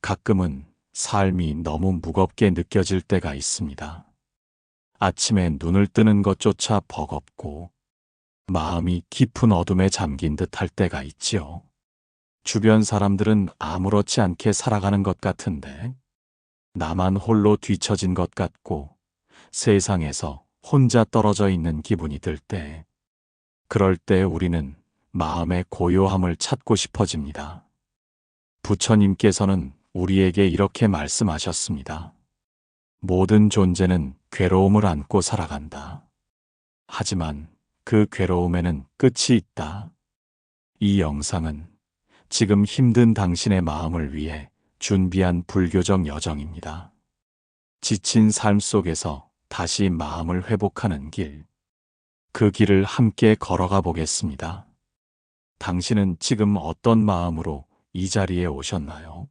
가끔은 삶이 너무 무겁게 느껴질 때가 있습니다. 아침에 눈을 뜨는 것조차 버겁고 마음이 깊은 어둠에 잠긴 듯할 때가 있지요. 주변 사람들은 아무렇지 않게 살아가는 것 같은데 나만 홀로 뒤처진 것 같고 세상에서 혼자 떨어져 있는 기분이 들 때, 그럴 때 우리는 마음의 고요함을 찾고 싶어집니다. 부처님께서는 우리에게 이렇게 말씀하셨습니다. 모든 존재는 괴로움을 안고 살아간다. 하지만 그 괴로움에는 끝이 있다. 이 영상은 지금 힘든 당신의 마음을 위해 준비한 불교적 여정입니다. 지친 삶 속에서 다시 마음을 회복하는 길, 그 길을 함께 걸어가 보겠습니다. 당신은 지금 어떤 마음으로 이 자리에 오셨나요?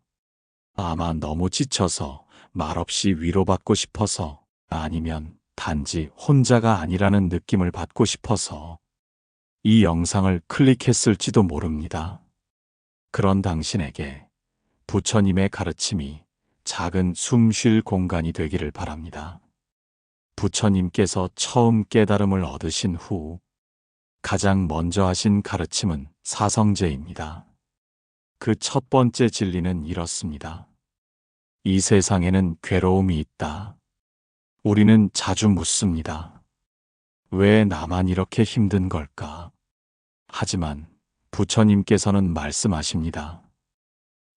아마 너무 지쳐서 말없이 위로받고 싶어서, 아니면 단지 혼자가 아니라는 느낌을 받고 싶어서 이 영상을 클릭했을지도 모릅니다. 그런 당신에게 부처님의 가르침이 작은 숨 쉴 공간이 되기를 바랍니다. 부처님께서 처음 깨달음을 얻으신 후 가장 먼저 하신 가르침은 사성제입니다. 그 첫 번째 진리는 이렇습니다. 이 세상에는 괴로움이 있다. 우리는 자주 묻습니다. 왜 나만 이렇게 힘든 걸까? 하지만 부처님께서는 말씀하십니다.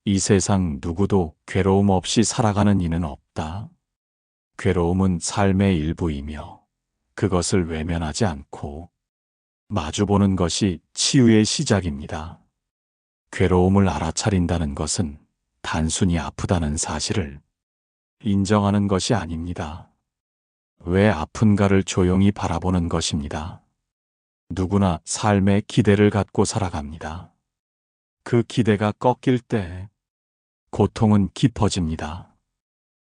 이 세상 누구도 괴로움 없이 살아가는 이는 없다. 괴로움은 삶의 일부이며 그것을 외면하지 않고 마주보는 것이 치유의 시작입니다. 괴로움을 알아차린다는 것은 단순히 아프다는 사실을 인정하는 것이 아닙니다. 왜 아픈가를 조용히 바라보는 것입니다. 누구나 삶에 기대를 갖고 살아갑니다. 그 기대가 꺾일 때 고통은 깊어집니다.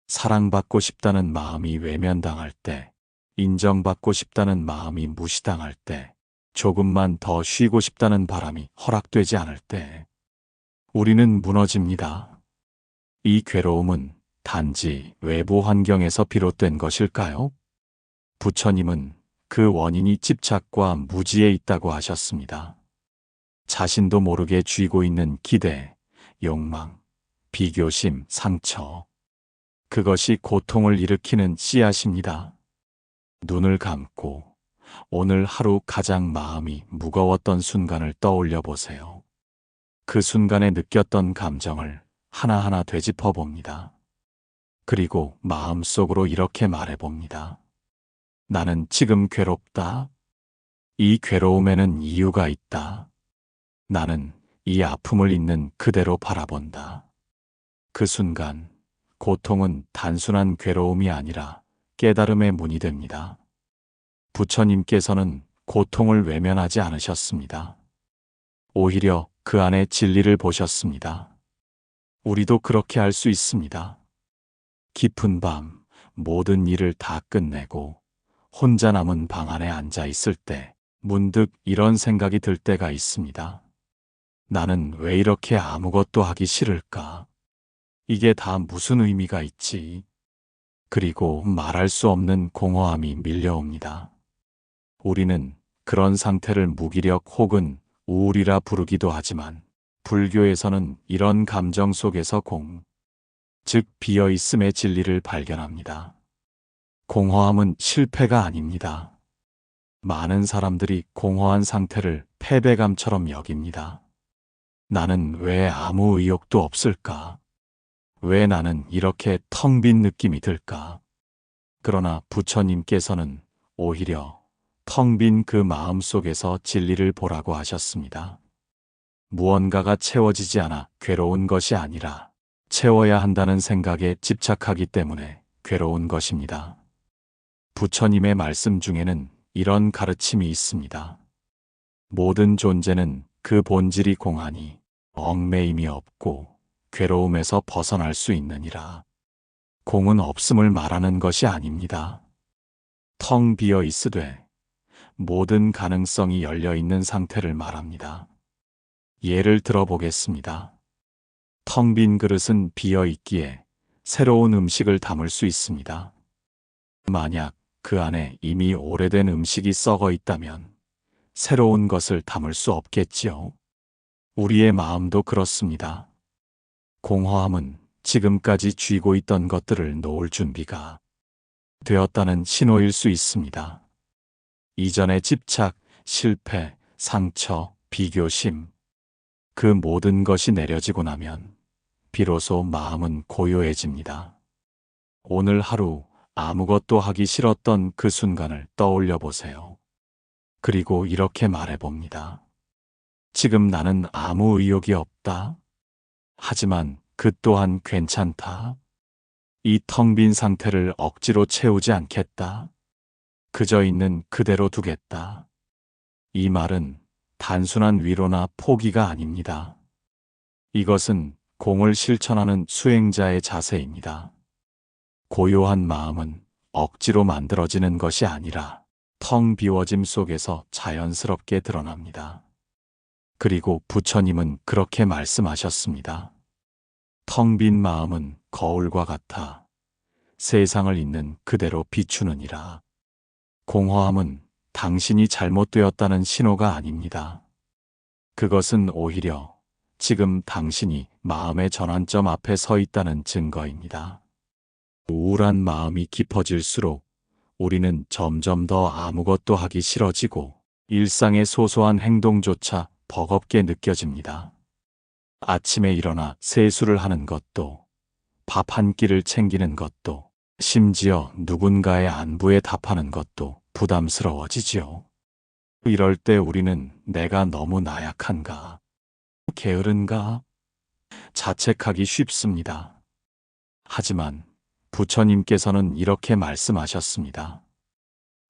사랑받고 싶다는 마음이 외면당할 때, 인정받고 싶다는 마음이 무시당할 때, 조금만 더 쉬고 싶다는 바람이 허락되지 않을 때, 우리는 무너집니다. 이 괴로움은 단지 외부 환경에서 비롯된 것일까요? 부처님은 그 원인이 집착과 무지에 있다고 하셨습니다. 자신도 모르게 쥐고 있는 기대, 욕망, 비교심, 상처, 그것이 고통을 일으키는 씨앗입니다. 눈을 감고 오늘 하루 가장 마음이 무거웠던 순간을 떠올려 보세요. 그 순간에 느꼈던 감정을 하나하나 되짚어 봅니다. 그리고 마음속으로 이렇게 말해 봅니다. 나는 지금 괴롭다. 이 괴로움에는 이유가 있다. 나는 이 아픔을 있는 그대로 바라본다. 그 순간 고통은 단순한 괴로움이 아니라 깨달음의 문이 됩니다. 부처님께서는 고통을 외면하지 않으셨습니다. 오히려 그 안에 진리를 보셨습니다. 우리도 그렇게 할 수 있습니다. 깊은 밤 모든 일을 다 끝내고 혼자 남은 방 안에 앉아 있을 때 문득 이런 생각이 들 때가 있습니다. 나는 왜 이렇게 아무것도 하기 싫을까? 이게 다 무슨 의미가 있지? 그리고 말할 수 없는 공허함이 밀려옵니다. 우리는 그런 상태를 무기력 혹은 우울이라 부르기도 하지만 불교에서는 이런 감정 속에서 즉 비어있음의 진리를 발견합니다. 공허함은 실패가 아닙니다. 많은 사람들이 공허한 상태를 패배감처럼 여깁니다. 나는 왜 아무 의욕도 없을까? 왜 나는 이렇게 텅 빈 느낌이 들까? 그러나 부처님께서는 오히려 텅 빈 그 마음 속에서 진리를 보라고 하셨습니다. 무언가가 채워지지 않아 괴로운 것이 아니라 채워야 한다는 생각에 집착하기 때문에 괴로운 것입니다. 부처님의 말씀 중에는 이런 가르침이 있습니다. 모든 존재는 그 본질이 공하니 얽매임이 없고 괴로움에서 벗어날 수 있느니라. 공은 없음을 말하는 것이 아닙니다. 텅 비어 있으되 모든 가능성이 열려 있는 상태를 말합니다. 예를 들어 보겠습니다. 텅 빈 그릇은 비어 있기에 새로운 음식을 담을 수 있습니다. 만약 그 안에 이미 오래된 음식이 썩어 있다면 새로운 것을 담을 수 없겠지요. 우리의 마음도 그렇습니다. 공허함은 지금까지 쥐고 있던 것들을 놓을 준비가 되었다는 신호일 수 있습니다. 이전의 집착, 실패, 상처, 비교심, 그 모든 것이 내려지고 나면 비로소 마음은 고요해집니다. 오늘 하루 아무것도 하기 싫었던 그 순간을 떠올려 보세요. 그리고 이렇게 말해봅니다. 지금 나는 아무 의욕이 없다. 하지만 그 또한 괜찮다. 이 텅 빈 상태를 억지로 채우지 않겠다. 그저 있는 그대로 두겠다. 이 말은 단순한 위로나 포기가 아닙니다. 이것은 공을 실천하는 수행자의 자세입니다. 고요한 마음은 억지로 만들어지는 것이 아니라 텅 비워짐 속에서 자연스럽게 드러납니다. 그리고 부처님은 그렇게 말씀하셨습니다. 텅 빈 마음은 거울과 같아 세상을 있는 그대로 비추느니라. 공허함은 당신이 잘못되었다는 신호가 아닙니다. 그것은 오히려 지금 당신이 마음의 전환점 앞에 서 있다는 증거입니다. 우울한 마음이 깊어질수록 우리는 점점 더 아무것도 하기 싫어지고 일상의 소소한 행동조차 버겁게 느껴집니다. 아침에 일어나 세수를 하는 것도, 밥 한 끼를 챙기는 것도, 심지어 누군가의 안부에 답하는 것도 부담스러워지지요. 이럴 때 우리는 내가 너무 나약한가, 게으른가 자책하기 쉽습니다. 하지만 부처님께서는 이렇게 말씀하셨습니다.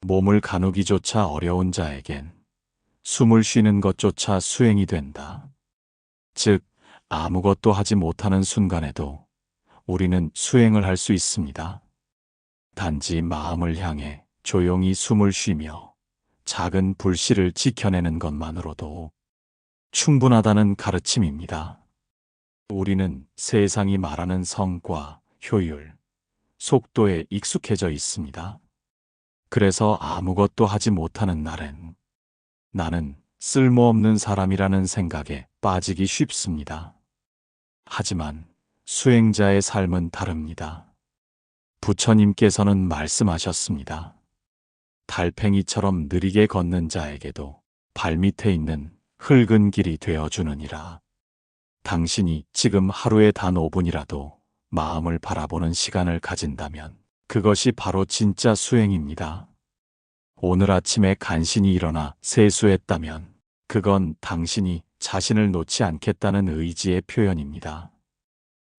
몸을 가누기조차 어려운 자에겐 숨을 쉬는 것조차 수행이 된다. 즉, 아무것도 하지 못하는 순간에도 우리는 수행을 할 수 있습니다. 단지 마음을 향해 조용히 숨을 쉬며 작은 불씨를 지켜내는 것만으로도 충분하다는 가르침입니다. 우리는 세상이 말하는 성과, 효율, 속도에 익숙해져 있습니다. 그래서 아무것도 하지 못하는 날엔 나는 쓸모없는 사람이라는 생각에 빠지기 쉽습니다. 하지만 수행자의 삶은 다릅니다. 부처님께서는 말씀하셨습니다. 달팽이처럼 느리게 걷는 자에게도 발밑에 있는 흙은 길이 되어주느니라. 당신이 지금 하루에 단 5분이라도 마음을 바라보는 시간을 가진다면 그것이 바로 진짜 수행입니다. 오늘 아침에 간신히 일어나 세수했다면 그건 당신이 자신을 놓지 않겠다는 의지의 표현입니다.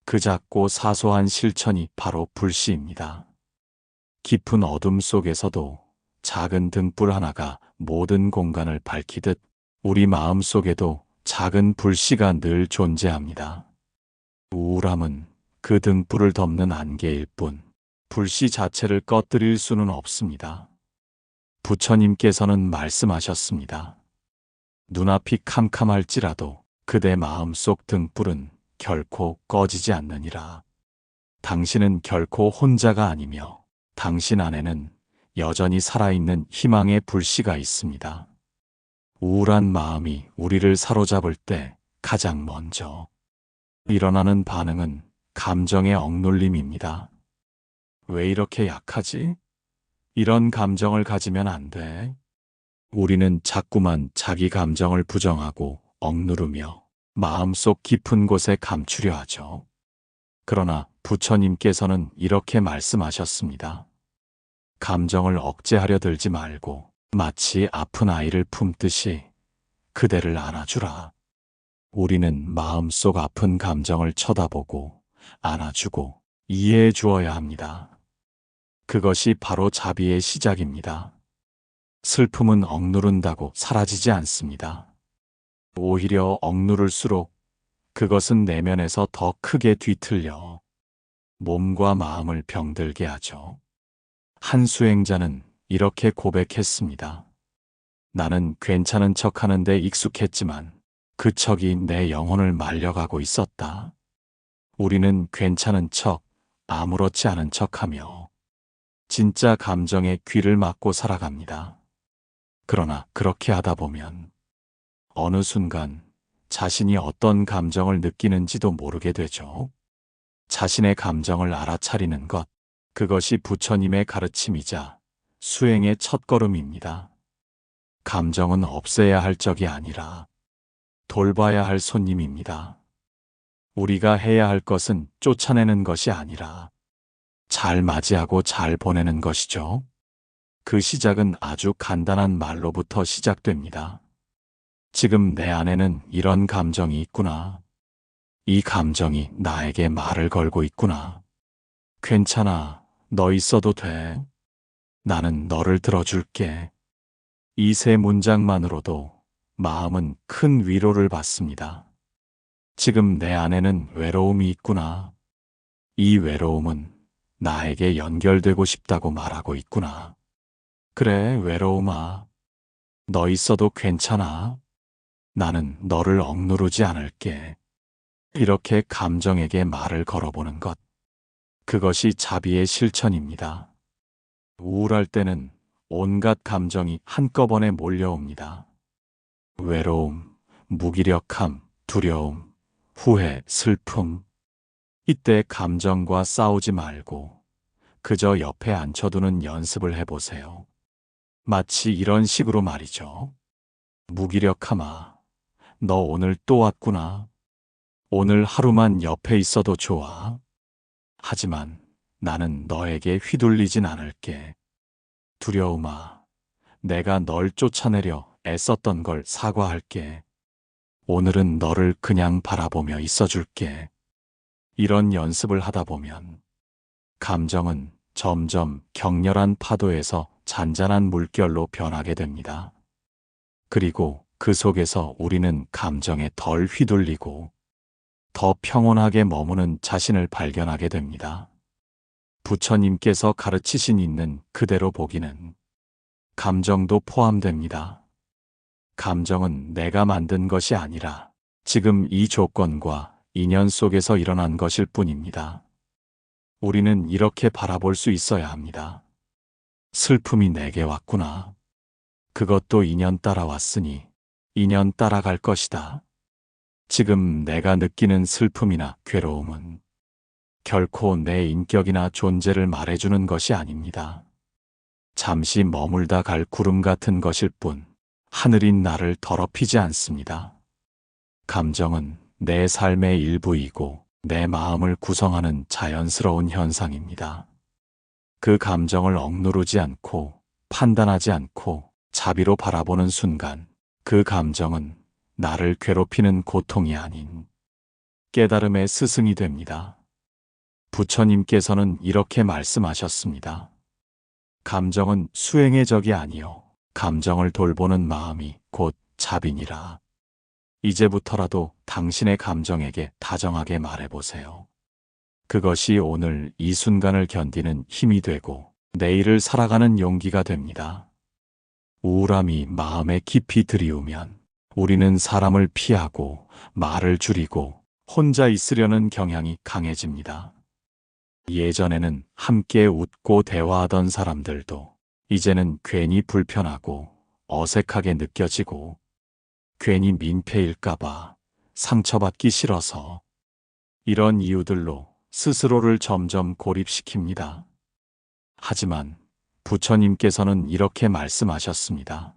그 작고 사소한 실천이 바로 불씨입니다. 깊은 어둠 속에서도 작은 등불 하나가 모든 공간을 밝히듯 우리 마음 속에도 작은 불씨가 늘 존재합니다. 우울함은 그 등불을 덮는 안개일 뿐 불씨 자체를 꺼뜨릴 수는 없습니다. 부처님께서는 말씀하셨습니다. 눈앞이 캄캄할지라도 그대 마음속 등불은 결코 꺼지지 않느니라. 당신은 결코 혼자가 아니며 당신 안에는 여전히 살아있는 희망의 불씨가 있습니다. 우울한 마음이 우리를 사로잡을 때 가장 먼저 일어나는 반응은 감정의 억눌림입니다. 왜 이렇게 약하지? 이런 감정을 가지면 안 돼. 우리는 자꾸만 자기 감정을 부정하고 억누르며 마음속 깊은 곳에 감추려 하죠. 그러나 부처님께서는 이렇게 말씀하셨습니다. 감정을 억제하려 들지 말고 마치 아픈 아이를 품듯이 그대를 안아주라. 우리는 마음속 아픈 감정을 쳐다보고 안아주고 이해해 주어야 합니다. 그것이 바로 자비의 시작입니다. 슬픔은 억누른다고 사라지지 않습니다. 오히려 억누를수록 그것은 내면에서 더 크게 뒤틀려 몸과 마음을 병들게 하죠. 한 수행자는 이렇게 고백했습니다. 나는 괜찮은 척하는 데 익숙했지만 그 척이 내 영혼을 말려가고 있었다. 우리는 괜찮은 척, 아무렇지 않은 척하며 진짜 감정에 귀를 막고 살아갑니다. 그러나 그렇게 하다 보면 어느 순간 자신이 어떤 감정을 느끼는지도 모르게 되죠. 자신의 감정을 알아차리는 것, 그것이 부처님의 가르침이자 수행의 첫걸음입니다. 감정은 없애야 할 적이 아니라 돌봐야 할 손님입니다. 우리가 해야 할 것은 쫓아내는 것이 아니라 잘 맞이하고 잘 보내는 것이죠. 그 시작은 아주 간단한 말로부터 시작됩니다. 지금 내 안에는 이런 감정이 있구나. 이 감정이 나에게 말을 걸고 있구나. 괜찮아. 너 있어도 돼. 나는 너를 들어줄게. 이 세 문장만으로도 마음은 큰 위로를 받습니다. 지금 내 안에는 외로움이 있구나. 이 외로움은 나에게 연결되고 싶다고 말하고 있구나. 그래, 외로움아. 너 있어도 괜찮아. 나는 너를 억누르지 않을게. 이렇게 감정에게 말을 걸어보는 것. 그것이 자비의 실천입니다. 우울할 때는 온갖 감정이 한꺼번에 몰려옵니다. 외로움, 무기력함, 두려움, 후회, 슬픔. 이때 감정과 싸우지 말고 그저 옆에 앉혀두는 연습을 해보세요. 마치 이런 식으로 말이죠. 무기력함아, 너 오늘 또 왔구나. 오늘 하루만 옆에 있어도 좋아. 하지만 나는 너에게 휘둘리진 않을게. 두려움아, 내가 널 쫓아내려 애썼던 걸 사과할게. 오늘은 너를 그냥 바라보며 있어줄게. 이런 연습을 하다 보면 감정은 점점 격렬한 파도에서 잔잔한 물결로 변하게 됩니다. 그리고 그 속에서 우리는 감정에 덜 휘둘리고 더 평온하게 머무는 자신을 발견하게 됩니다. 부처님께서 가르치신 있는 그대로 보기는 감정도 포함됩니다. 감정은 내가 만든 것이 아니라 지금 이 조건과 인연 속에서 일어난 것일 뿐입니다. 우리는 이렇게 바라볼 수 있어야 합니다. 슬픔이 내게 왔구나. 그것도 인연 따라 왔으니 인연 따라갈 것이다. 지금 내가 느끼는 슬픔이나 괴로움은 결코 내 인격이나 존재를 말해주는 것이 아닙니다. 잠시 머물다 갈 구름 같은 것일 뿐 하늘인 나를 더럽히지 않습니다. 감정은 내 삶의 일부이고 내 마음을 구성하는 자연스러운 현상입니다. 그 감정을 억누르지 않고 판단하지 않고 자비로 바라보는 순간 그 감정은 나를 괴롭히는 고통이 아닌 깨달음의 스승이 됩니다. 부처님께서는 이렇게 말씀하셨습니다. 감정은 수행의 적이 아니요 감정을 돌보는 마음이 곧 자비니라. 이제부터라도 당신의 감정에게 다정하게 말해보세요. 그것이 오늘 이 순간을 견디는 힘이 되고 내일을 살아가는 용기가 됩니다. 우울함이 마음에 깊이 들이우면 우리는 사람을 피하고 말을 줄이고 혼자 있으려는 경향이 강해집니다. 예전에는 함께 웃고 대화하던 사람들도 이제는 괜히 불편하고 어색하게 느껴지고 괜히 민폐일까봐 상처받기 싫어서 이런 이유들로 스스로를 점점 고립시킵니다. 하지만 부처님께서는 이렇게 말씀하셨습니다.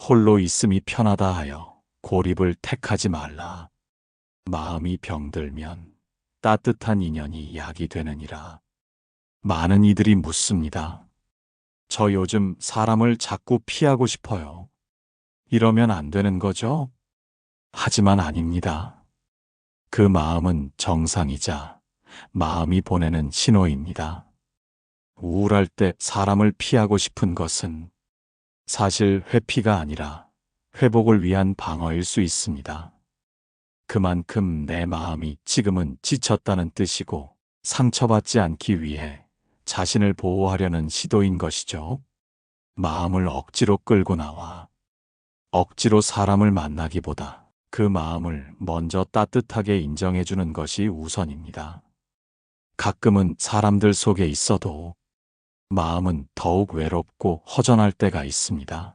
홀로 있음이 편하다 하여 고립을 택하지 말라. 마음이 병들면 따뜻한 인연이 약이 되느니라. 많은 이들이 묻습니다. 저 요즘 사람을 자꾸 피하고 싶어요. 이러면 안 되는 거죠? 하지만 아닙니다. 그 마음은 정상이자 마음이 보내는 신호입니다. 우울할 때 사람을 피하고 싶은 것은 사실 회피가 아니라 회복을 위한 방어일 수 있습니다. 그만큼 내 마음이 지금은 지쳤다는 뜻이고 상처받지 않기 위해 자신을 보호하려는 시도인 것이죠. 마음을 억지로 끌고 나와 억지로 사람을 만나기보다 그 마음을 먼저 따뜻하게 인정해주는 것이 우선입니다. 가끔은 사람들 속에 있어도 마음은 더욱 외롭고 허전할 때가 있습니다.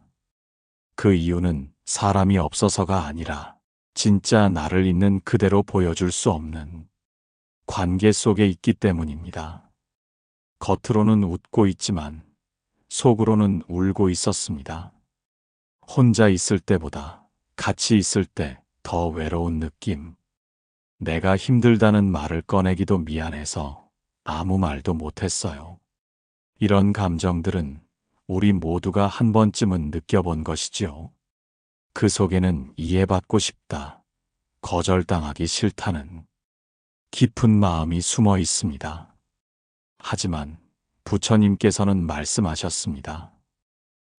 그 이유는 사람이 없어서가 아니라 진짜 나를 있는 그대로 보여줄 수 없는 관계 속에 있기 때문입니다. 겉으로는 웃고 있지만 속으로는 울고 있었습니다. 혼자 있을 때보다 같이 있을 때 더 외로운 느낌. 내가 힘들다는 말을 꺼내기도 미안해서 아무 말도 못했어요. 이런 감정들은 우리 모두가 한 번쯤은 느껴본 것이지요. 그 속에는 이해받고 싶다, 거절당하기 싫다는 깊은 마음이 숨어 있습니다. 하지만 부처님께서는 말씀하셨습니다.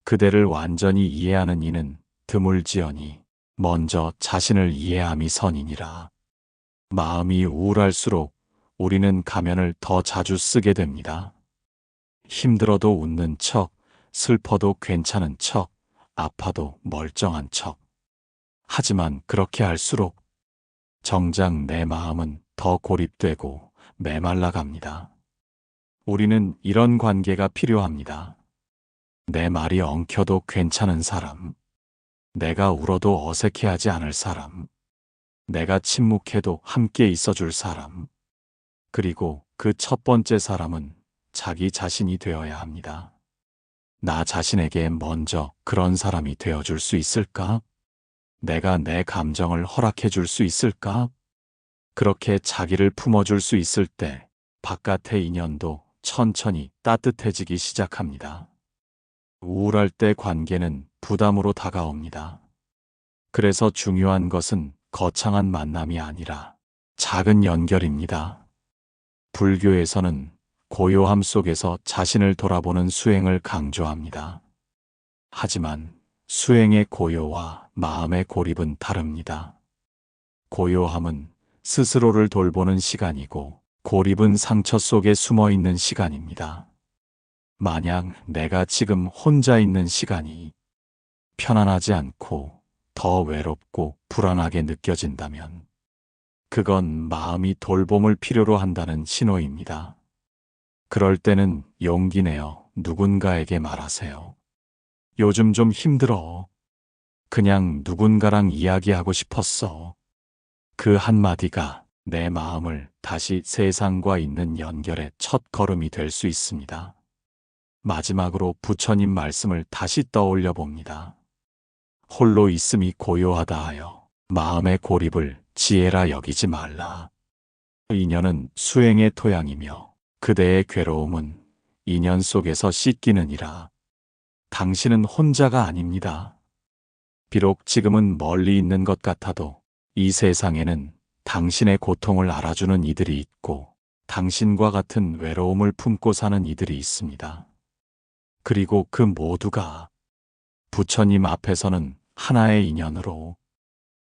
그대를 완전히 이해하는 이는 드물지언이 먼저 자신을 이해함이 선이니라. 마음이 우울할수록 우리는 가면을 더 자주 쓰게 됩니다. 힘들어도 웃는 척, 슬퍼도 괜찮은 척, 아파도 멀쩡한 척. 하지만 그렇게 할수록 정작 내 마음은 더 고립되고 메말라 갑니다. 우리는 이런 관계가 필요합니다. 내 말이 엉켜도 괜찮은 사람, 내가 울어도 어색해하지 않을 사람, 내가 침묵해도 함께 있어줄 사람, 그리고 그 첫 번째 사람은 자기 자신이 되어야 합니다. 나 자신에게 먼저 그런 사람이 되어줄 수 있을까? 내가 내 감정을 허락해 줄 수 있을까? 그렇게 자기를 품어줄 수 있을 때 바깥의 인연도 천천히 따뜻해지기 시작합니다. 우울할 때 관계는 부담으로 다가옵니다. 그래서 중요한 것은 거창한 만남이 아니라 작은 연결입니다. 불교에서는 고요함 속에서 자신을 돌아보는 수행을 강조합니다. 하지만 수행의 고요와 마음의 고립은 다릅니다. 고요함은 스스로를 돌보는 시간이고 고립은 상처 속에 숨어 있는 시간입니다. 만약 내가 지금 혼자 있는 시간이 편안하지 않고 더 외롭고 불안하게 느껴진다면 그건 마음이 돌봄을 필요로 한다는 신호입니다. 그럴 때는 용기 내어 누군가에게 말하세요. 요즘 좀 힘들어. 그냥 누군가랑 이야기하고 싶었어. 그 한마디가 내 마음을 다시 세상과 있는 연결의 첫 걸음이 될 수 있습니다. 마지막으로 부처님 말씀을 다시 떠올려 봅니다. 홀로 있음이 고요하다 하여 마음의 고립을 지혜라 여기지 말라. 인연은 수행의 토양이며 그대의 괴로움은 인연 속에서 씻기느니라. 당신은 혼자가 아닙니다. 비록 지금은 멀리 있는 것 같아도 이 세상에는 당신의 고통을 알아주는 이들이 있고 당신과 같은 외로움을 품고 사는 이들이 있습니다. 그리고 그 모두가 부처님 앞에서는 하나의 인연으로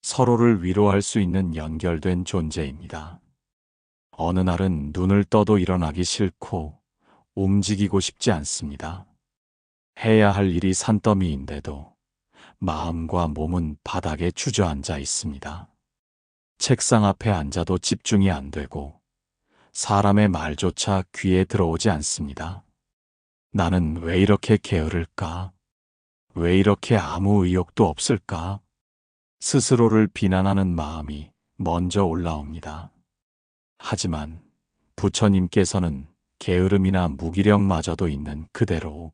서로를 위로할 수 있는 연결된 존재입니다. 어느 날은 눈을 떠도 일어나기 싫고 움직이고 싶지 않습니다. 해야 할 일이 산더미인데도 마음과 몸은 바닥에 주저앉아 있습니다. 책상 앞에 앉아도 집중이 안 되고 사람의 말조차 귀에 들어오지 않습니다. 나는 왜 이렇게 게으를까? 왜 이렇게 아무 의욕도 없을까? 스스로를 비난하는 마음이 먼저 올라옵니다. 하지만 부처님께서는 게으름이나 무기력마저도 있는 그대로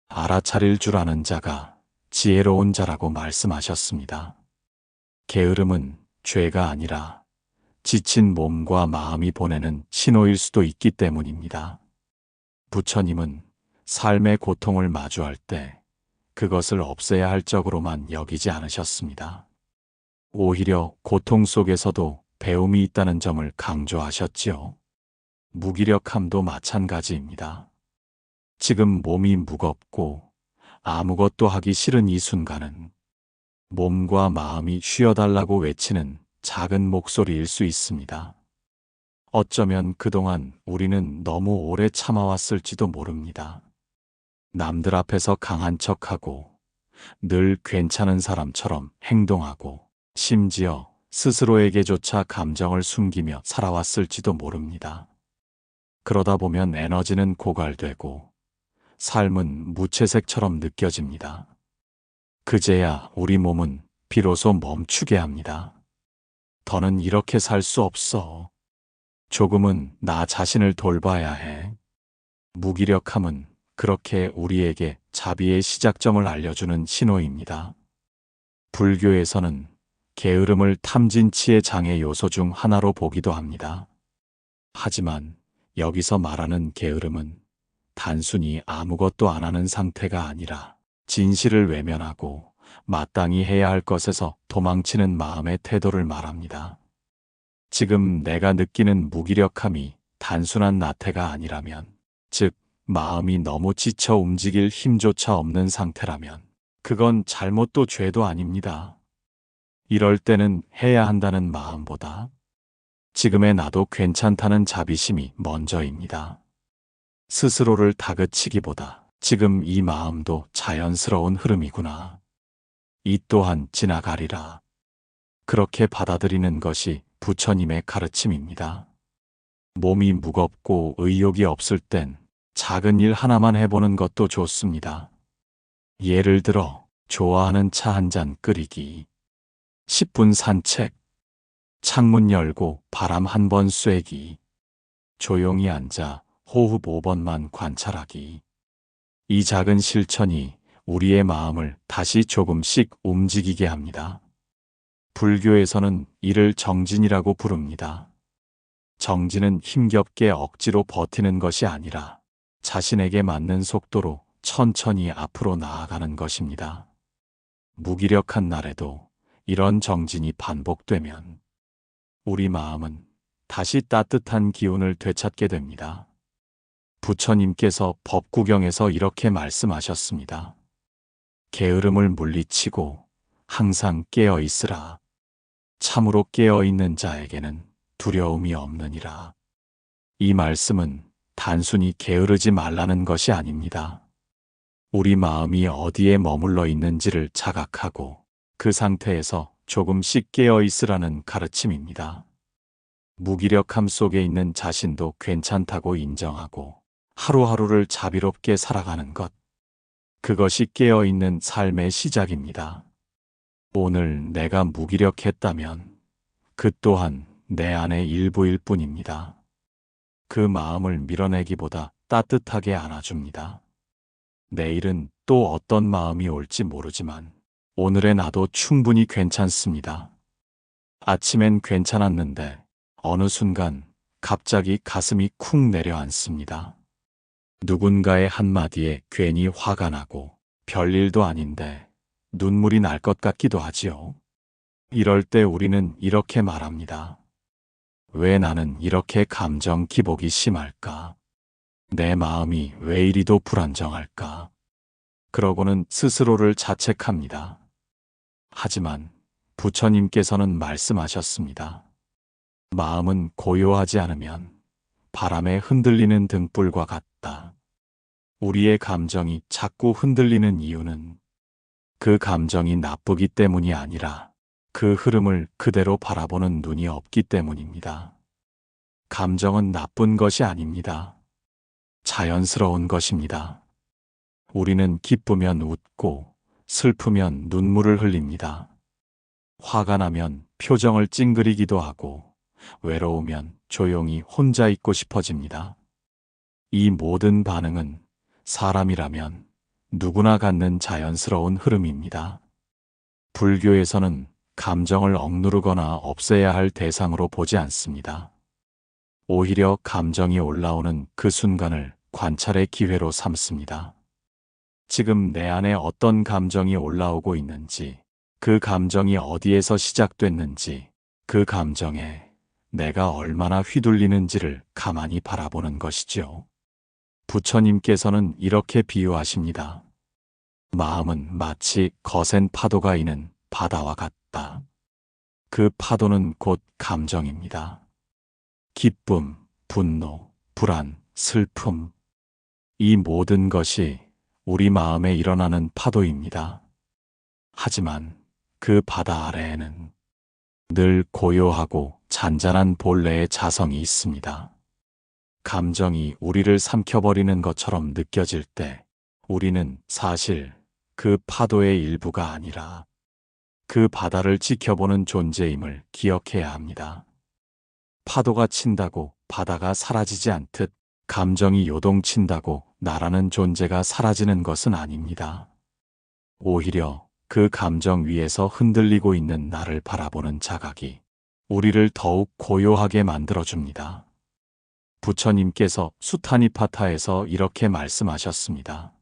알아차릴 줄 아는 자가 지혜로운 자라고 말씀하셨습니다. 게으름은 죄가 아니라 지친 몸과 마음이 보내는 신호일 수도 있기 때문입니다. 부처님은 삶의 고통을 마주할 때 그것을 없애야 할 적으로만 여기지 않으셨습니다. 오히려 고통 속에서도 배움이 있다는 점을 강조하셨지요. 무기력함도 마찬가지입니다. 지금 몸이 무겁고 아무것도 하기 싫은 이 순간은 몸과 마음이 쉬어달라고 외치는 작은 목소리일 수 있습니다. 어쩌면 그동안 우리는 너무 오래 참아왔을지도 모릅니다. 남들 앞에서 강한 척하고 늘 괜찮은 사람처럼 행동하고 심지어 스스로에게조차 감정을 숨기며 살아왔을지도 모릅니다. 그러다 보면 에너지는 고갈되고 삶은 무채색처럼 느껴집니다. 그제야 우리 몸은 비로소 멈추게 합니다. 더는 이렇게 살 수 없어. 조금은 나 자신을 돌봐야 해. 무기력함은 그렇게 우리에게 자비의 시작점을 알려주는 신호입니다. 불교에서는 게으름을 탐진치의 장애 요소 중 하나로 보기도 합니다. 하지만 여기서 말하는 게으름은 단순히 아무것도 안 하는 상태가 아니라 진실을 외면하고 마땅히 해야 할 것에서 도망치는 마음의 태도를 말합니다. 지금 내가 느끼는 무기력함이 단순한 나태가 아니라면, 즉 마음이 너무 지쳐 움직일 힘조차 없는 상태라면 그건 잘못도 죄도 아닙니다. 이럴 때는 해야 한다는 마음보다 지금의 나도 괜찮다는 자비심이 먼저입니다. 스스로를 다그치기보다 지금 이 마음도 자연스러운 흐름이구나. 이 또한 지나가리라. 그렇게 받아들이는 것이 부처님의 가르침입니다. 몸이 무겁고 의욕이 없을 땐 작은 일 하나만 해보는 것도 좋습니다. 예를 들어 좋아하는 차 한 잔 끓이기, 10분 산책, 창문 열고 바람 한 번 쐬기, 조용히 앉아 호흡 5번만 관찰하기. 이 작은 실천이 우리의 마음을 다시 조금씩 움직이게 합니다. 불교에서는 이를 정진이라고 부릅니다. 정진은 힘겹게 억지로 버티는 것이 아니라 자신에게 맞는 속도로 천천히 앞으로 나아가는 것입니다. 무기력한 날에도 이런 정진이 반복되면 우리 마음은 다시 따뜻한 기운을 되찾게 됩니다. 부처님께서 법구경에서 이렇게 말씀하셨습니다. 게으름을 물리치고 항상 깨어 있으라. 참으로 깨어 있는 자에게는 두려움이 없느니라. 이 말씀은 단순히 게으르지 말라는 것이 아닙니다. 우리 마음이 어디에 머물러 있는지를 자각하고 그 상태에서 조금씩 깨어 있으라는 가르침입니다. 무기력함 속에 있는 자신도 괜찮다고 인정하고 하루하루를 자비롭게 살아가는 것. 그것이 깨어 있는 삶의 시작입니다. 오늘 내가 무기력했다면 그 또한 내 안의 일부일 뿐입니다. 그 마음을 밀어내기보다 따뜻하게 안아줍니다. 내일은 또 어떤 마음이 올지 모르지만 오늘의 나도 충분히 괜찮습니다. 아침엔 괜찮았는데 어느 순간 갑자기 가슴이 쿵 내려앉습니다. 누군가의 한마디에 괜히 화가 나고 별일도 아닌데 눈물이 날 것 같기도 하지요. 이럴 때 우리는 이렇게 말합니다. 왜 나는 이렇게 감정 기복이 심할까? 내 마음이 왜 이리도 불안정할까? 그러고는 스스로를 자책합니다. 하지만 부처님께서는 말씀하셨습니다. 마음은 고요하지 않으면 바람에 흔들리는 등불과 같다. 우리의 감정이 자꾸 흔들리는 이유는 그 감정이 나쁘기 때문이 아니라 그 흐름을 그대로 바라보는 눈이 없기 때문입니다. 감정은 나쁜 것이 아닙니다. 자연스러운 것입니다. 우리는 기쁘면 웃고 슬프면 눈물을 흘립니다. 화가 나면 표정을 찡그리기도 하고 외로우면 조용히 혼자 있고 싶어집니다. 이 모든 반응은 사람이라면 누구나 갖는 자연스러운 흐름입니다. 불교에서는 감정을 억누르거나 없애야 할 대상으로 보지 않습니다. 오히려 감정이 올라오는 그 순간을 관찰의 기회로 삼습니다. 지금 내 안에 어떤 감정이 올라오고 있는지, 그 감정이 어디에서 시작됐는지, 그 감정에 내가 얼마나 휘둘리는지를 가만히 바라보는 것이죠. 부처님께서는 이렇게 비유하십니다. 마음은 마치 거센 파도가 이는 바다와 같다. 그 파도는 곧 감정입니다. 기쁨, 분노, 불안, 슬픔. 이 모든 것이 우리 마음에 일어나는 파도입니다. 하지만 그 바다 아래에는 늘 고요하고 잔잔한 본래의 자성이 있습니다. 감정이 우리를 삼켜버리는 것처럼 느껴질 때 우리는 사실 그 파도의 일부가 아니라 그 바다를 지켜보는 존재임을 기억해야 합니다. 파도가 친다고 바다가 사라지지 않듯 감정이 요동친다고 나라는 존재가 사라지는 것은 아닙니다. 오히려 그 감정 위에서 흔들리고 있는 나를 바라보는 자각이 우리를 더욱 고요하게 만들어줍니다. 부처님께서 수타니파타에서 이렇게 말씀하셨습니다.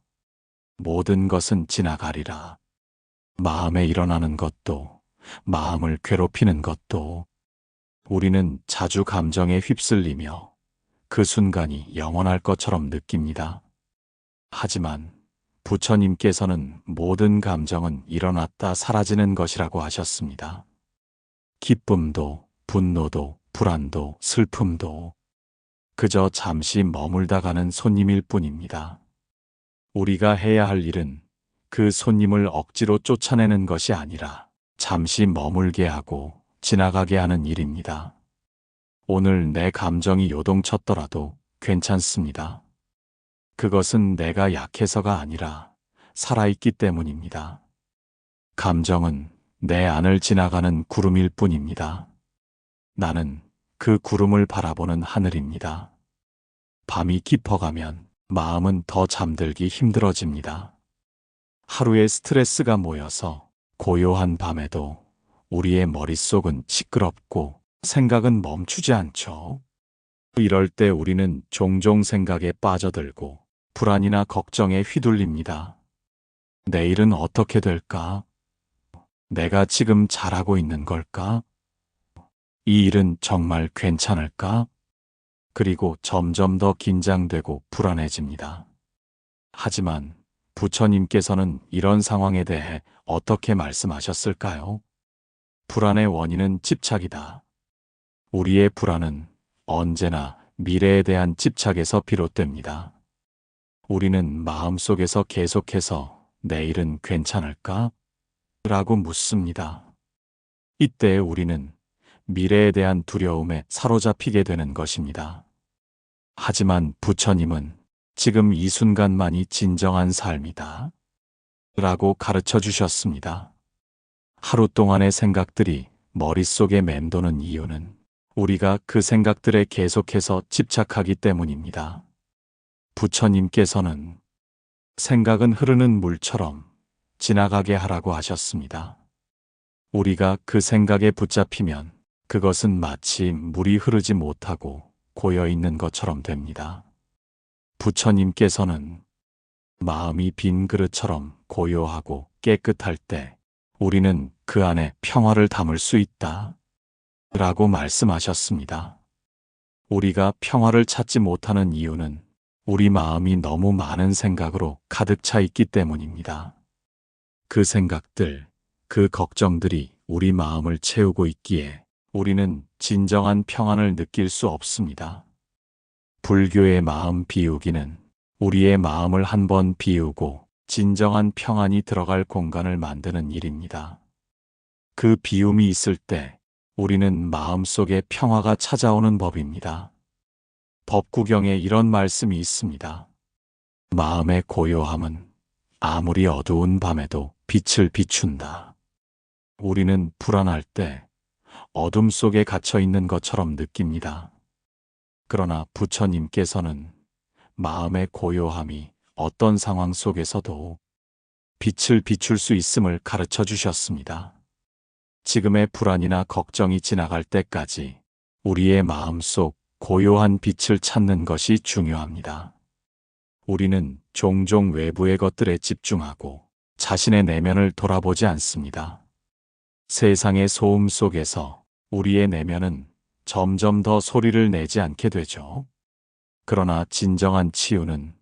모든 것은 지나가리라. 마음에 일어나는 것도, 마음을 괴롭히는 것도, 우리는 자주 감정에 휩쓸리며 그 순간이 영원할 것처럼 느낍니다. 하지만 부처님께서는 모든 감정은 일어났다 사라지는 것이라고 하셨습니다. 기쁨도, 분노도, 불안도, 슬픔도 그저 잠시 머물다 가는 손님일 뿐입니다. 우리가 해야 할 일은 그 손님을 억지로 쫓아내는 것이 아니라 잠시 머물게 하고 지나가게 하는 일입니다. 오늘 내 감정이 요동쳤더라도 괜찮습니다. 그것은 내가 약해서가 아니라 살아있기 때문입니다. 감정은 내 안을 지나가는 구름일 뿐입니다. 나는 그 구름을 바라보는 하늘입니다. 밤이 깊어가면 마음은 더 잠들기 힘들어집니다. 하루의 스트레스가 모여서 고요한 밤에도 우리의 머릿속은 시끄럽고 생각은 멈추지 않죠. 이럴 때 우리는 종종 생각에 빠져들고 불안이나 걱정에 휘둘립니다. 내일은 어떻게 될까? 내가 지금 잘하고 있는 걸까? 이 일은 정말 괜찮을까? 그리고 점점 더 긴장되고 불안해집니다. 하지만 부처님께서는 이런 상황에 대해 어떻게 말씀하셨을까요? 불안의 원인은 집착이다. 우리의 불안은 언제나 미래에 대한 집착에서 비롯됩니다. 우리는 마음속에서 계속해서 내일은 괜찮을까? 라고 묻습니다. 이때 우리는 미래에 대한 두려움에 사로잡히게 되는 것입니다. 하지만 부처님은 지금 이 순간만이 진정한 삶이다. 라고 가르쳐 주셨습니다. 하루 동안의 생각들이 머릿속에 맴도는 이유는 우리가 그 생각들에 계속해서 집착하기 때문입니다. 부처님께서는 생각은 흐르는 물처럼 지나가게 하라고 하셨습니다. 우리가 그 생각에 붙잡히면 그것은 마치 물이 흐르지 못하고 고여 있는 것처럼 됩니다. 부처님께서는 마음이 빈 그릇처럼 고요하고 깨끗할 때 우리는 그 안에 평화를 담을 수 있다. 라고 말씀하셨습니다. 우리가 평화를 찾지 못하는 이유는 우리 마음이 너무 많은 생각으로 가득 차 있기 때문입니다. 그 생각들, 그 걱정들이 우리 마음을 채우고 있기에 우리는 진정한 평안을 느낄 수 없습니다. 불교의 마음 비우기는 우리의 마음을 한번 비우고 진정한 평안이 들어갈 공간을 만드는 일입니다. 그 비움이 있을 때 우리는 마음속에 평화가 찾아오는 법입니다. 법구경에 이런 말씀이 있습니다. 마음의 고요함은 아무리 어두운 밤에도 빛을 비춘다. 우리는 불안할 때 어둠 속에 갇혀 있는 것처럼 느낍니다. 그러나 부처님께서는 마음의 고요함이 어떤 상황 속에서도 빛을 비출 수 있음을 가르쳐 주셨습니다. 지금의 불안이나 걱정이 지나갈 때까지 우리의 마음속 고요한 빛을 찾는 것이 중요합니다. 우리는 종종 외부의 것들에 집중하고 자신의 내면을 돌아보지 않습니다. 세상의 소음 속에서 우리의 내면은 점점 더 소리를 내지 않게 되죠. 그러나 진정한 치유는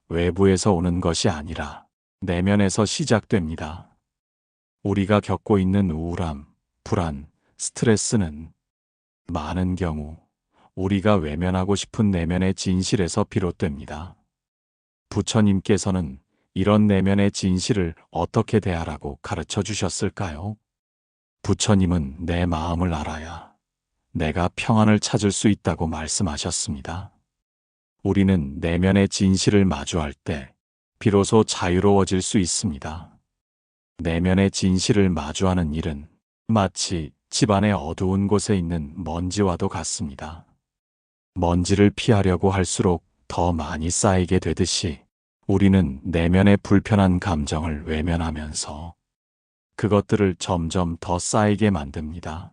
외부에서 오는 것이 아니라 내면에서 시작됩니다. 우리가 겪고 있는 우울함, 불안, 스트레스는 많은 경우 우리가 외면하고 싶은 내면의 진실에서 비롯됩니다. 부처님께서는 이런 내면의 진실을 어떻게 대하라고 가르쳐 주셨을까요? 부처님은 내 마음을 알아야 내가 평안을 찾을 수 있다고 말씀하셨습니다. 우리는 내면의 진실을 마주할 때 비로소 자유로워질 수 있습니다. 내면의 진실을 마주하는 일은 마치 집안의 어두운 곳에 있는 먼지와도 같습니다. 먼지를 피하려고 할수록 더 많이 쌓이게 되듯이 우리는 내면의 불편한 감정을 외면하면서 그것들을 점점 더 쌓이게 만듭니다.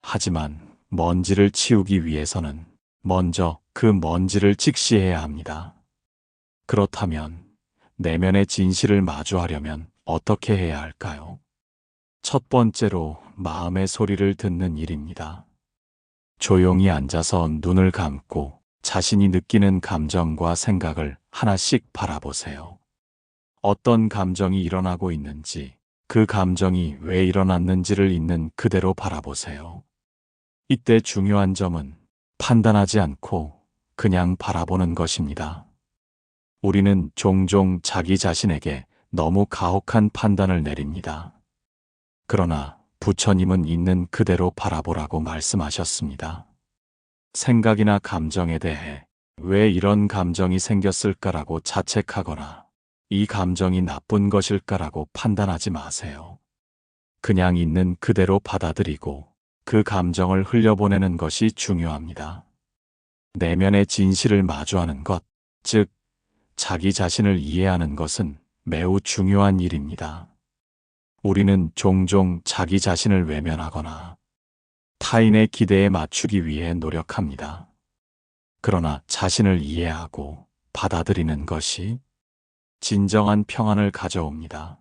하지만 먼지를 치우기 위해서는 먼저 그 먼지를 직시해야 합니다. 그렇다면 내면의 진실을 마주하려면 어떻게 해야 할까요? 첫 번째로 마음의 소리를 듣는 일입니다. 조용히 앉아서 눈을 감고 자신이 느끼는 감정과 생각을 하나씩 바라보세요. 어떤 감정이 일어나고 있는지, 그 감정이 왜 일어났는지를 있는 그대로 바라보세요. 이때 중요한 점은 판단하지 않고 그냥 바라보는 것입니다. 우리는 종종 자기 자신에게 너무 가혹한 판단을 내립니다. 그러나 부처님은 있는 그대로 바라보라고 말씀하셨습니다. 생각이나 감정에 대해 왜 이런 감정이 생겼을까라고 자책하거나 이 감정이 나쁜 것일까라고 판단하지 마세요. 그냥 있는 그대로 받아들이고 그 감정을 흘려보내는 것이 중요합니다. 내면의 진실을 마주하는 것, 즉, 자기 자신을 이해하는 것은 매우 중요한 일입니다. 우리는 종종 자기 자신을 외면하거나 타인의 기대에 맞추기 위해 노력합니다. 그러나 자신을 이해하고 받아들이는 것이 진정한 평안을 가져옵니다.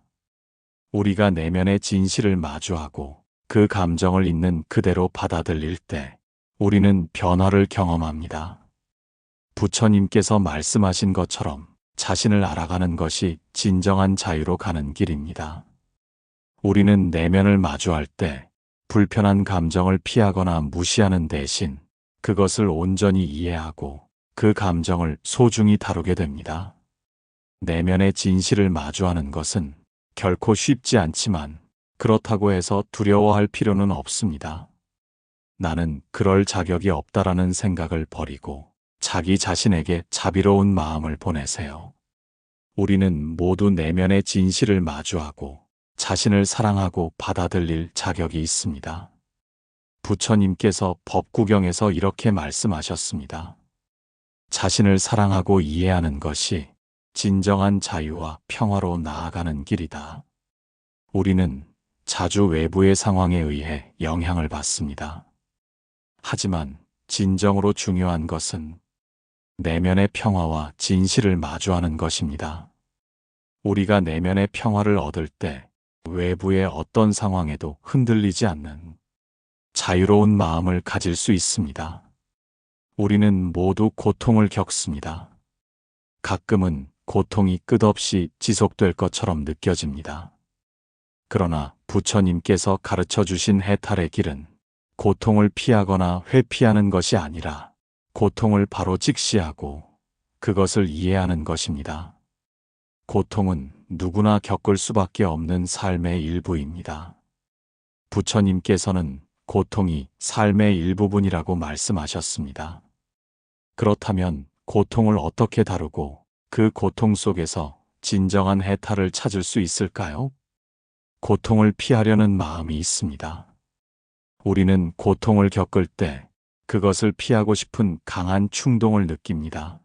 우리가 내면의 진실을 마주하고 그 감정을 있는 그대로 받아들일 때 우리는 변화를 경험합니다. 부처님께서 말씀하신 것처럼 자신을 알아가는 것이 진정한 자유로 가는 길입니다. 우리는 내면을 마주할 때 불편한 감정을 피하거나 무시하는 대신 그것을 온전히 이해하고 그 감정을 소중히 다루게 됩니다. 내면의 진실을 마주하는 것은 결코 쉽지 않지만 그렇다고 해서 두려워할 필요는 없습니다. 나는 그럴 자격이 없다라는 생각을 버리고 자기 자신에게 자비로운 마음을 보내세요. 우리는 모두 내면의 진실을 마주하고 자신을 사랑하고 받아들일 자격이 있습니다. 부처님께서 법구경에서 이렇게 말씀하셨습니다. 자신을 사랑하고 이해하는 것이 진정한 자유와 평화로 나아가는 길이다. 우리는 자주 외부의 상황에 의해 영향을 받습니다. 하지만 진정으로 중요한 것은 내면의 평화와 진실을 마주하는 것입니다. 우리가 내면의 평화를 얻을 때 외부의 어떤 상황에도 흔들리지 않는 자유로운 마음을 가질 수 있습니다. 우리는 모두 고통을 겪습니다. 가끔은 고통이 끝없이 지속될 것처럼 느껴집니다. 그러나 부처님께서 가르쳐 주신 해탈의 길은 고통을 피하거나 회피하는 것이 아니라 고통을 바로 직시하고 그것을 이해하는 것입니다. 고통은 누구나 겪을 수밖에 없는 삶의 일부입니다. 부처님께서는 고통이 삶의 일부분이라고 말씀하셨습니다. 그렇다면 고통을 어떻게 다루고 그 고통 속에서 진정한 해탈을 찾을 수 있을까요? 고통을 피하려는 마음이 있습니다. 우리는 고통을 겪을 때 그것을 피하고 싶은 강한 충동을 느낍니다.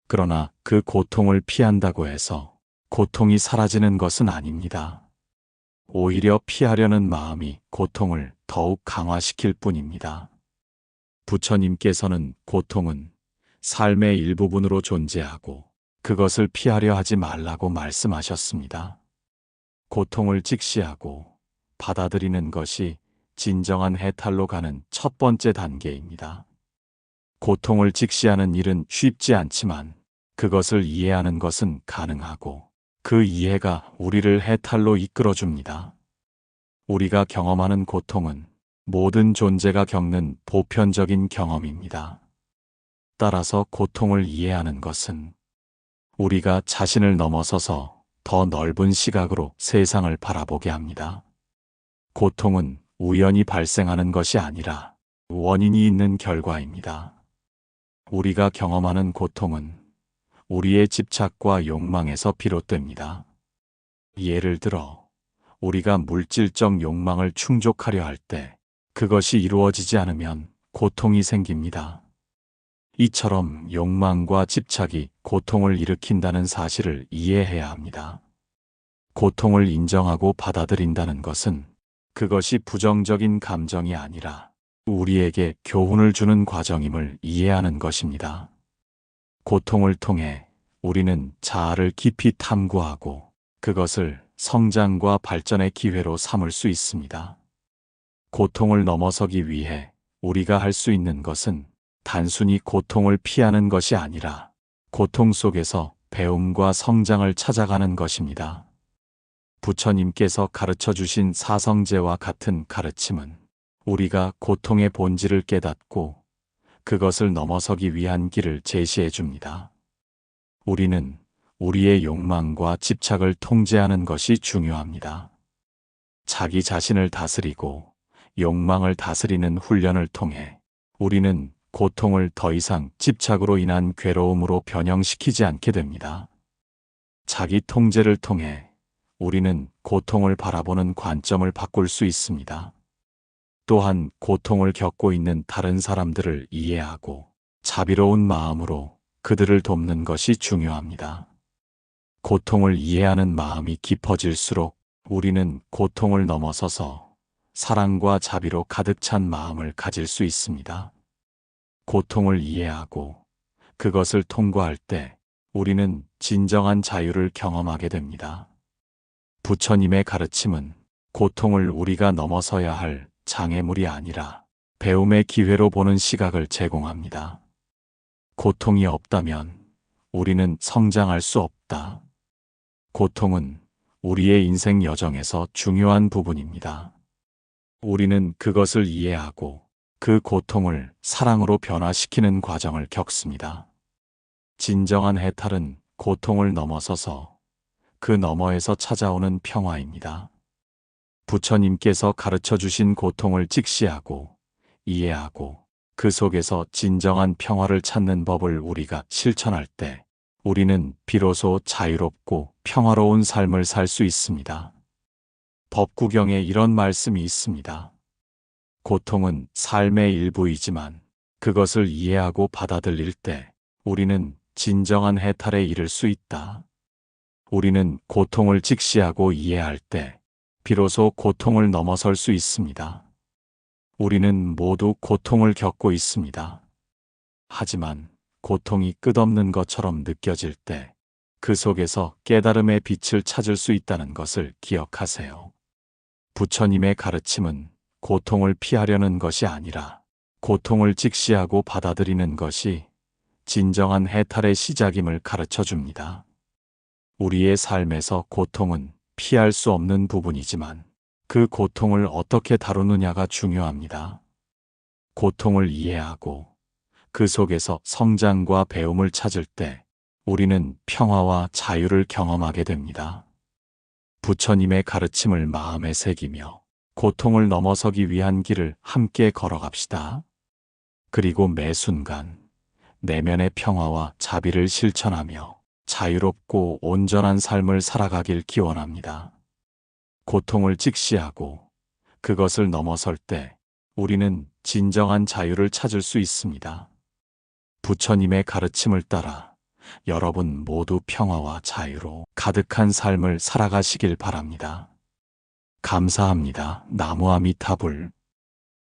그러나 그 고통을 피한다고 해서 고통이 사라지는 것은 아닙니다. 오히려 피하려는 마음이 고통을 더욱 강화시킬 뿐입니다. 부처님께서는 고통은 삶의 일부분으로 존재하고 그것을 피하려 하지 말라고 말씀하셨습니다. 고통을 직시하고 받아들이는 것이 진정한 해탈로 가는 첫 번째 단계입니다. 고통을 직시하는 일은 쉽지 않지만 그것을 이해하는 것은 가능하고 그 이해가 우리를 해탈로 이끌어줍니다. 우리가 경험하는 고통은 모든 존재가 겪는 보편적인 경험입니다. 따라서 고통을 이해하는 것은 우리가 자신을 넘어서서 더 넓은 시각으로 세상을 바라보게 합니다. 고통은 우연히 발생하는 것이 아니라 원인이 있는 결과입니다. 우리가 경험하는 고통은 우리의 집착과 욕망에서 비롯됩니다. 예를 들어, 우리가 물질적 욕망을 충족하려 할 때 그것이 이루어지지 않으면 고통이 생깁니다. 이처럼 욕망과 집착이 고통을 일으킨다는 사실을 이해해야 합니다. 고통을 인정하고 받아들인다는 것은 그것이 부정적인 감정이 아니라 우리에게 교훈을 주는 과정임을 이해하는 것입니다. 고통을 통해 우리는 자아를 깊이 탐구하고 그것을 성장과 발전의 기회로 삼을 수 있습니다. 고통을 넘어서기 위해 우리가 할 수 있는 것은 단순히 고통을 피하는 것이 아니라 고통 속에서 배움과 성장을 찾아가는 것입니다. 부처님께서 가르쳐 주신 사성제와 같은 가르침은 우리가 고통의 본질을 깨닫고 그것을 넘어서기 위한 길을 제시해 줍니다. 우리는 우리의 욕망과 집착을 통제하는 것이 중요합니다. 자기 자신을 다스리고 욕망을 다스리는 훈련을 통해 우리는 고통을 더 이상 집착으로 인한 괴로움으로 변형시키지 않게 됩니다. 자기 통제를 통해 우리는 고통을 바라보는 관점을 바꿀 수 있습니다. 또한 고통을 겪고 있는 다른 사람들을 이해하고 자비로운 마음으로 그들을 돕는 것이 중요합니다. 고통을 이해하는 마음이 깊어질수록 우리는 고통을 넘어서서 사랑과 자비로 가득 찬 마음을 가질 수 있습니다. 고통을 이해하고 그것을 통과할 때 우리는 진정한 자유를 경험하게 됩니다. 부처님의 가르침은 고통을 우리가 넘어서야 할 장애물이 아니라 배움의 기회로 보는 시각을 제공합니다. 고통이 없다면 우리는 성장할 수 없다. 고통은 우리의 인생 여정에서 중요한 부분입니다. 우리는 그것을 이해하고 그 고통을 사랑으로 변화시키는 과정을 겪습니다. 진정한 해탈은 고통을 넘어서서 그 너머에서 찾아오는 평화입니다. 부처님께서 가르쳐 주신 고통을 직시하고 이해하고 그 속에서 진정한 평화를 찾는 법을 우리가 실천할 때 우리는 비로소 자유롭고 평화로운 삶을 살 수 있습니다. 법구경에 이런 말씀이 있습니다. 고통은 삶의 일부이지만 그것을 이해하고 받아들일 때 우리는 진정한 해탈에 이를 수 있다. 우리는 고통을 직시하고 이해할 때 비로소 고통을 넘어설 수 있습니다. 우리는 모두 고통을 겪고 있습니다. 하지만 고통이 끝없는 것처럼 느껴질 때 그 속에서 깨달음의 빛을 찾을 수 있다는 것을 기억하세요. 부처님의 가르침은 고통을 피하려는 것이 아니라 고통을 직시하고 받아들이는 것이 진정한 해탈의 시작임을 가르쳐 줍니다. 우리의 삶에서 고통은 피할 수 없는 부분이지만 그 고통을 어떻게 다루느냐가 중요합니다. 고통을 이해하고 그 속에서 성장과 배움을 찾을 때 우리는 평화와 자유를 경험하게 됩니다. 부처님의 가르침을 마음에 새기며 고통을 넘어서기 위한 길을 함께 걸어갑시다. 그리고 매 순간 내면의 평화와 자비를 실천하며 자유롭고 온전한 삶을 살아가길 기원합니다. 고통을 직시하고 그것을 넘어설 때 우리는 진정한 자유를 찾을 수 있습니다. 부처님의 가르침을 따라 여러분 모두 평화와 자유로 가득한 삶을 살아가시길 바랍니다. 감사합니다. 나무아미타불.